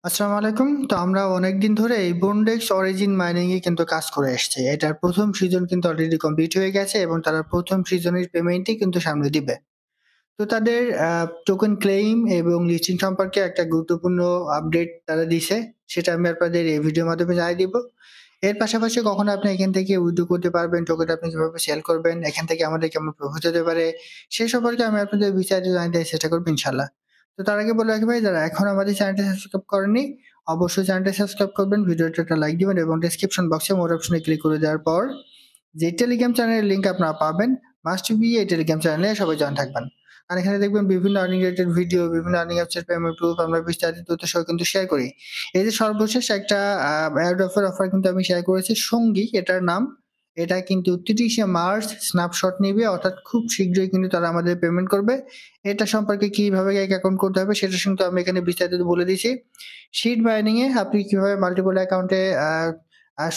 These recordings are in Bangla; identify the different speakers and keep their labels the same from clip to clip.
Speaker 1: আসসালামু আলাইকুম। তো আমরা অনেকদিন ধরে এই বন্ডেক্স অরিজিন মাইনিং এ কিন্তু কাজ করে আসছি। এটার ১ম সিজন কিন্তু অলরেডি কমপ্লিট হয়ে গেছে এবং তারা ১ম সিজনের পেমেন্টই কিন্তু সামনে দিবে। তো তাদের টোকেন ক্লেইম এবং লিস্টিং সম্পর্কে একটা গুরুত্বপূর্ণ আপডেট তারা দিছে। সেটা আমি আপনাদের এই ভিডিওর মাধ্যমে জানিয়ে দিব। এর পাশাপাশি কখন আপনি এখান থেকে উইথড্র করতে পারবেন, টোকেন আপনি কিভাবে সেল করবেন, এখান থেকে আমাদের কেমন প্রফিট হতে পারে, সে সম্পর্কে আমি আপনাদের বিস্তারিত জানাতে চেষ্টা করব ইনশাআল্লাহ। তো তার আগে বলে রাখি ভাই, যারা এখনো আমাদের চ্যানেলটি সাবস্ক্রাইব করেননি, অবশ্যই চ্যানেলটি সাবস্ক্রাইব করবেন, ভিডিওতে একটা লাইক দিবেন এবং ডেসক্রিপশন বক্সে মোর অপশনে ক্লিক করে দেওয়ার পর যে টেলিগ্রাম চ্যানেলের লিংক আপনারা পাবেন, মাস্ট বি এই টেলিগ্রাম চ্যানেলে সবাই জয়েন থাকবেন। আর এখানে দেখবেন বিভিন্ন আর্নিং রিলেটেড ভিডিও, বিভিন্ন আর্নিং অ্যাপসের পেমেন্ট প্রুফ আমরা বিস্তারিত তথ্য সহ কিন্তু শেয়ার করি। এই যে সর্বশেষ একটা অফার কিন্তু আমি শেয়ার করেছি সঙ্গী, এটার নাম। এটা কিন্তু ৩০শে মার্চ স্ন্যাপশট নিবে, অর্থাৎ খুব শীঘ্রই কিন্তু তারা আমাদের পেমেন্ট করবে। এটা সম্পর্কে কিভাবে এক অ্যাকাউন্ট করতে হবে সেটা কিন্তু আমি এখানে বিস্তারিত বলে দিয়েছি। সিড মাইনিং এ আপনি কিভাবে মাল্টিপল অ্যাকাউন্টে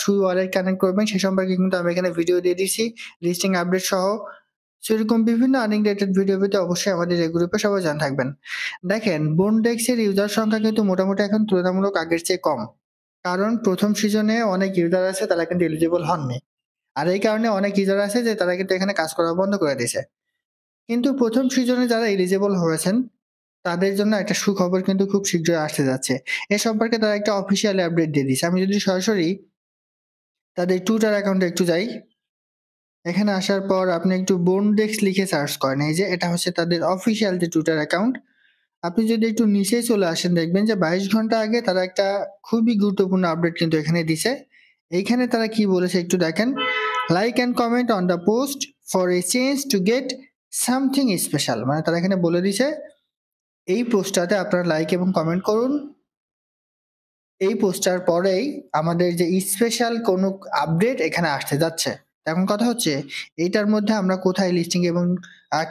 Speaker 1: সুই ওয়ালেট কানেক্ট করবেন সে সম্পর্কে কিন্তু আমি এখানে ভিডিও দিয়ে দিয়েছি, লিস্টিং আপডেট সহ। সেরকম বিভিন্ন আর্নিং রিলেটেড ভিডিও পেতে অবশ্যই আমাদের এই গ্রুপে সবাই জয়েন থাকবেন। দেখেন, বন্ডেক্স এর ইউজার সংখ্যা কিন্তু মোটামুটি এখন তুলনামূলক আগের চেয়ে কম। কারণ ১ম সিজনে অনেক ইউজার আছে তারা কিন্তু এলিজিবল হননি। আর এই কারণে অনেক ইউজার আছে যে তারা কিন্তু এখানে কাজ করা বন্ধ করে দিয়েছে। কিন্তু ১ম সিজনে যারা এলিজিবল হয়েছেন তাদের জন্য একটা সুখবর কিন্তু খুব শীঘ্রই আসতে যাচ্ছে। এ সম্পর্কে তারা একটা অফিসিয়াল আপডেট দিয়ে দিয়েছে। আমি যদি সরাসরি তাদের টুইটার অ্যাকাউন্টে একটু যাই, এখানে আসার পর আপনি একটু বন্ডেক্স লিখে সার্চ করেন। এই যে এটা হচ্ছে তাদের অফিসিয়াল যে টুইটার অ্যাকাউন্ট। আপনি যদি একটু নিচে চলে আসেন দেখবেন যে ২২ ঘন্টা আগে তারা একটা খুবই গুরুত্বপূর্ণ আপডেট কিন্তু এখানে দিছে। এইখানে তারা কি বলেছে একটু দেখেন। Like and comment on the post for a change to get something special. মানে তারা এখানে বলে দিছে এই পোস্টটাতে আপনারা লাইক এবং কমেন্ট করুন। এই পোস্টটার পরেই আমাদের যে স্পেশাল কোনো আপডেট এখানে আসতে যাচ্ছে। এখন কথা হচ্ছে এইটার মধ্যে আমরা কোথায় লিস্টিং এবং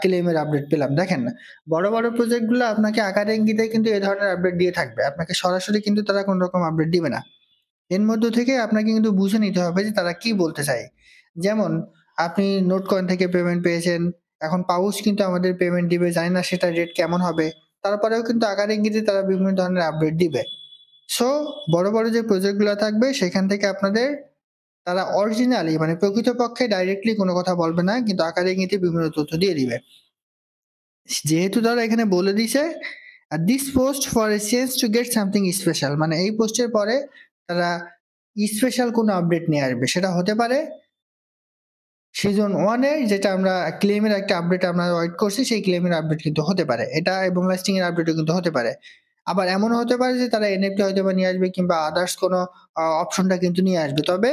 Speaker 1: ক্লেইমের আপডেট পেলাম? দেখেন, বড়, বড় প্রজেক্ট গুলো আপনাকে আকারে ইঙ্গিতে কিন্তু এ ধরনের আপডেট দিয়ে থাকবে। আপনাকে সরাসরি কিন্তু তারা কোন রকম আপডেট দিবে না। এর মধ্য থেকে আপনাকে কিন্তু বুঝে নিতে হবে যে তারা কি বলতে চায়। যেমন আপনি নোটকয়েন থেকে পেমেন্ট পেয়েছেন, এখন পাউচ কিন্তু আমাদের পেমেন্ট দিবে। জানি না সেটার রেট কেমন হবে। তারপরেও কিন্তু আকারে ইঙ্গিতে তারা বিভিন্ন ধরনের আপডেট দিবে। সো বড়, বড় যে প্রজেক্ট গুলা থাকবে সেখান থেকে আপনাদের তারা অরিজিনালি মানে প্রকৃতপক্ষে ডাইরেক্টলি কোনো কথা বলবে না, কিন্তু আকারে ইঙ্গিতে বিভিন্ন তথ্য দিয়ে দিবে। যেহেতু তারা এখানে বলে দিছে this post for a change to get something special, মানে এই পোস্টের পরে তারা স্পেশাল কোনো আপডেট নিয়ে আসবে। সেটা হতে পারে সিজন 1 এর যেটা আমরা ক্লেইমের একটা আপডেট আমরা ওয়েট করছি, সেই ক্লেইমের আপডেট কিন্তু হতে পারে। এটা এবং লাস্টিং এর আপডেটও কিন্তু হতে পারে। আবার এমনও হতে পারে যে তারা এনএফটি হয়তোবা নিয়ে আসবে কিংবা আদার্স কোনো অপশনটা কিন্তু নিয়ে আসবে। তবে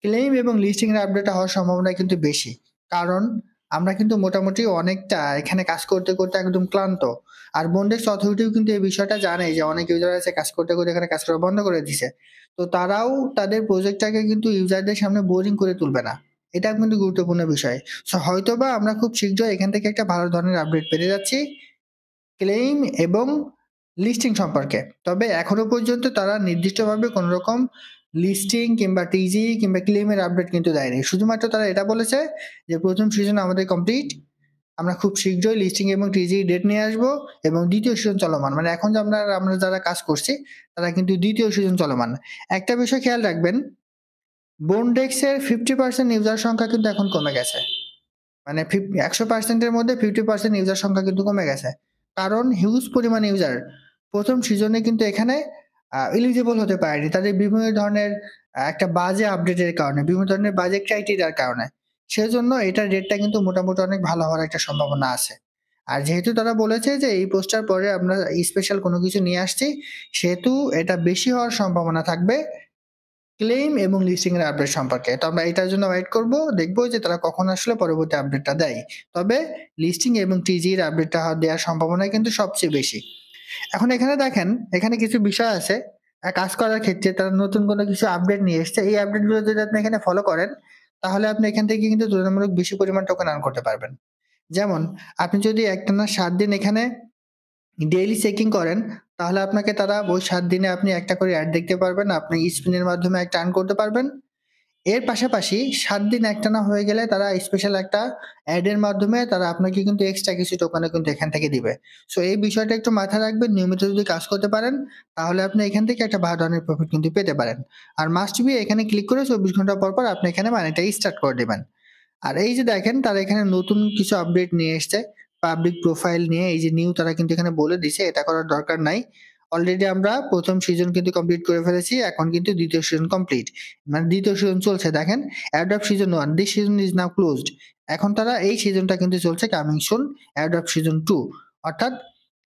Speaker 1: ক্লেইম এবং লিস্টিং এর আপডেট হওয়ার সম্ভাবনা কিন্তু বেশি। কারণ আমরা কিন্তু মোটামুটি অনেকটা এখানে কাজ করতে, করতে একদম ক্লান্ত। আর বন্ডেক্স অথরিটিও কিন্তু এই বিষয়টা জানে যে অনেক ইউজার আছে কাজ করতে, করতে এখানে কাজ করা বন্ধ করে দিছে। তো তারাও তাদের প্রজেক্টটাকে কিন্তু ইউজারদের সামনে বোরিং করে তুলবে না। এটা কিন্তু গুরুত্বপূর্ণ বিষয়। সো হয়তোবা আমরা খুব শীঘ্রই এখান থেকে একটা ভালো ধরনের আপডেট পেতে যাচ্ছি ক্লেইম এবং লিস্টিং সম্পর্কে। তবে এখনো পর্যন্ত তারা নির্দিষ্টভাবে কোন রকম লিস্টিং কিংবা টিজি কিংবা ক্লেইমের আপডেট কিন্তু দেয়নি। শুধুমাত্র তারা এটা বলেছে যে ১ম সিজন আমাদের কমপ্লিট। আমরা খুব শীঘ্রই লিস্টিং এবং টিজি ডেট নিয়ে আসবো এবং ২য় সিজন চলমান। মানে এখন যে আমরা যারা কাজ করছি তারা কিন্তু ২য় সিজন চলমান। একটা বিষয় খেয়াল রাখবেন, বন্ডেক্স এর 50% ইউজার সংখ্যা কিন্তু এখন কমে গেছে। মানে ১০০% এর মধ্যে 50% ইউজার সংখ্যা কিন্তু কমে গেছে। কারণ হিউজ পরিমাণ ইউজার ১ম সিজনে কিন্তু এখানে এলিজিবল হতে পারেনি। তাদের বিভিন্ন ধরনের একটা বাজে আপডেটের কারণে, বিভিন্ন ধরনের বাজে ক্রাইটেরিয়ার কারণে। সেজন্য এটার রেটটা কিন্তু মোটামুটি অনেক ভালো হওয়ার একটা সম্ভাবনা আছে। আর যেহেতু তারা বলেছে যে এই পোস্টটার পরে আমরা স্পেশাল কোনো কিছু নিয়ে আসছি, সেহেতু এটা বেশি হওয়ার সম্ভাবনা থাকবে ক্লেইম এবং লিস্টিং এর আপডেট সম্পর্কে। তো আমরা এটার জন্য ওয়েট করব। দেখব যে তারা কখন আসলে পরবর্তী আপডেটটা দেয়। তবে লিস্টিং এবং টিজি এর আপডেটটা দেওয়ার সম্ভাবনা কিন্তু সবচেয়ে বেশি। এখন এখানে দেখেন, এখানে কিছু বিষয় আছে। কাজ করার ক্ষেত্রে তারা নতুন কোনো কিছু আপডেট নিয়ে এসছে। এই আপডেটগুলো যদি আপনি এখানে ফলো করেন, তাহলে আপনি এখান থেকে কিন্তু তুলনামূলক বেশি পরিমাণ টোকেন আর্ন করতে পারবেন। যেমন আপনি যদি একটানা ৭ দিন এখানে ডেইলি চেকিং করেন, তাহলে আপনাকে তারা ওই ৭ দিনে আপনি একটা করে অ্যাড দেখতে পারবেন। আপনি স্পিনের মাধ্যমে একটা আর্ন করতে পারবেন এর পাশাপাশি 7 দিন একটানা হয়ে গেলে তারা স্পেশাল একটা অ্যাড এর মাধ্যমে তারা আপনাকে কিন্তু এক্সট্রা কিছু টোকেনও কিন্তু এখান থেকে দিবে। সো এই বিষয়টা একটু মাথায় রাখবেন। নিয়মিত যদি কাজ করতে পারেন তাহলে আপনি এখান থেকে একটা ভালো ধরনের প্রফিট কিন্তু পেতে পারেন। আর মাস্ট বি এখানে ক্লিক করে 24 ঘন্টা পর আপনি এখানে মানিটা স্টার্ট করে দিবেন। আর এই যে দেখেন তারা এখানে নতুন কিছু আপডেট নিয়ে এসছে। পাবলিক প্রোফাইল নিয়ে এই যে নিউ তারা কিন্তু এখানে বলে দিছে এটা করার দরকার নাই। অলরেডি আমরা ১ম সিজন কিন্তু কমপ্লিট করে ফেলেছি। এখন কিন্তু ২য় সিজন কমপ্লিট। মানে ২য় সিজন চলছে দেখেন। End of season 1 this season is now closed. এখন তারা এই সিজনটা কিন্তু চলছে coming soon end of season 2 অর্থাৎ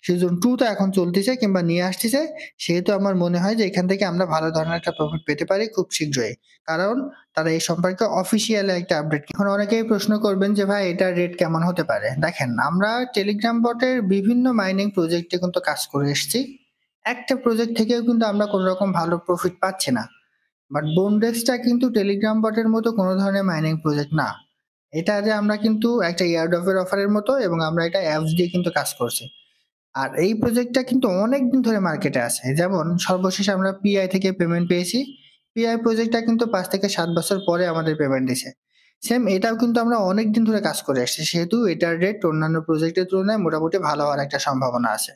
Speaker 1: সিজন 2 টা এখন চলতেছে কিংবা নিয়ে আসতেছে। সেহেতু আমার মনে হয় যে এখান থেকে আমরা ভালো ধরনের একটা প্রফিট পেতে পারি খুব শীঘ্রই। কারণ তারা এই সম্পর্কে অফিসিয়াল একটা আপডেট। এখন অনেকেই প্রশ্ন করবেন যে ভাই এটার রেট কেমন হতে পারে? দেখেন আমরা টেলিগ্রাম বটের বিভিন্ন মাইনিং প্রজেক্টে কিন্তু কাজ করে এসেছি। একটা প্রজেক্ট থেকেও কিন্তু আমরা কোনো রকম ভালো প্রফিট পাচ্ছি না। বাট বন্ডেক্সটা কিন্তু টেলিগ্রাম বটের মতো কোনো ধরনের মাইনিং প্রজেক্ট না। এটা যে আমরা কিন্তু একটা এয়ারড্রপ এর অফারের মতো এবং আমরা এটা অ্যাপস দিয়ে কিন্তু কাজ করছি। আর এই প্রজেক্টটা কিন্তু অনেকদিন ধরে মার্কেটে আছে। যেমন সর্বশেষ আমরা পিআই থেকে পেমেন্ট পেয়েছি। পিআই প্রজেক্টটা কিন্তু ৫ থেকে ৭ বছর পরে আমাদের পেমেন্ট দিছে। সেম এটাও কিন্তু আমরা অনেকদিন ধরে কাজ করে আসছি। সেহেতু এটার রেট অন্যান্য প্রজেক্টের তুলনায় মোটামুটি ভালো হওয়ার একটা সম্ভাবনা আছে।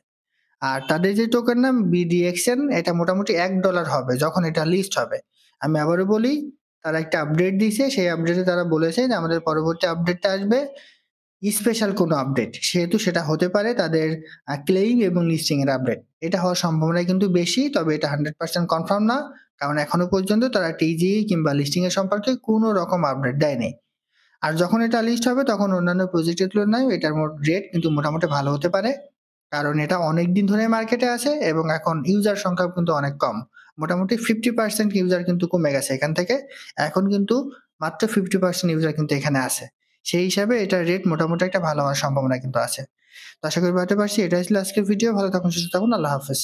Speaker 1: আর তাদের যে টোকেন নাম BDXN এটা মোটামুটি $১ হবে যখন এটা লিস্ট হবে। আমি আবারও বলি, তারা একটা আপডেট দিছে। সেই আপডেটে তারা বলেছে যে আমাদের পরবর্তী আপডেটটা আসবে স্পেশাল কোনো আপডেট। সেহেতু সেটা হতে পারে তাদের ক্লেইম এবং লিস্টিং এর আপডেট। এটা হওয়ার সম্ভাবনা কিন্তু বেশি। তবে এটা 100% কনফার্ম না। কারণ এখনো পর্যন্ত তারা টিজিই কিংবা লিস্টিং এর সম্পর্কে কোনো রকম আপডেট দেয়নি। আর যখন এটা লিস্ট হবে তখন অন্যান্য প্রজেক্টের তুলনায় এটার রেট কিন্তু মোটামুটি ভালো হতে পারে। কারণ এটা অনেকদিন ধরে মার্কেটে আছে এবং এখন ইউজার সংখ্যাও কিন্তু অনেক কম। মোটামুটি 50% ইউজার কিন্তু কমে গেছে এখান থেকে। এখন কিন্তু মাত্র 50% ইউজার কিন্তু এখানে আছে। সেই হিসাবে এটার রেট মোটামুটি একটা ভালো হওয়ার সম্ভাবনা কিন্তু আছে। তো আশা করি বুঝাতে পারছি। এটাই ছিল আজকের ভিডিও। ভালো থাকুন, সুস্থ থাকুন। আল্লাহ হাফেজ।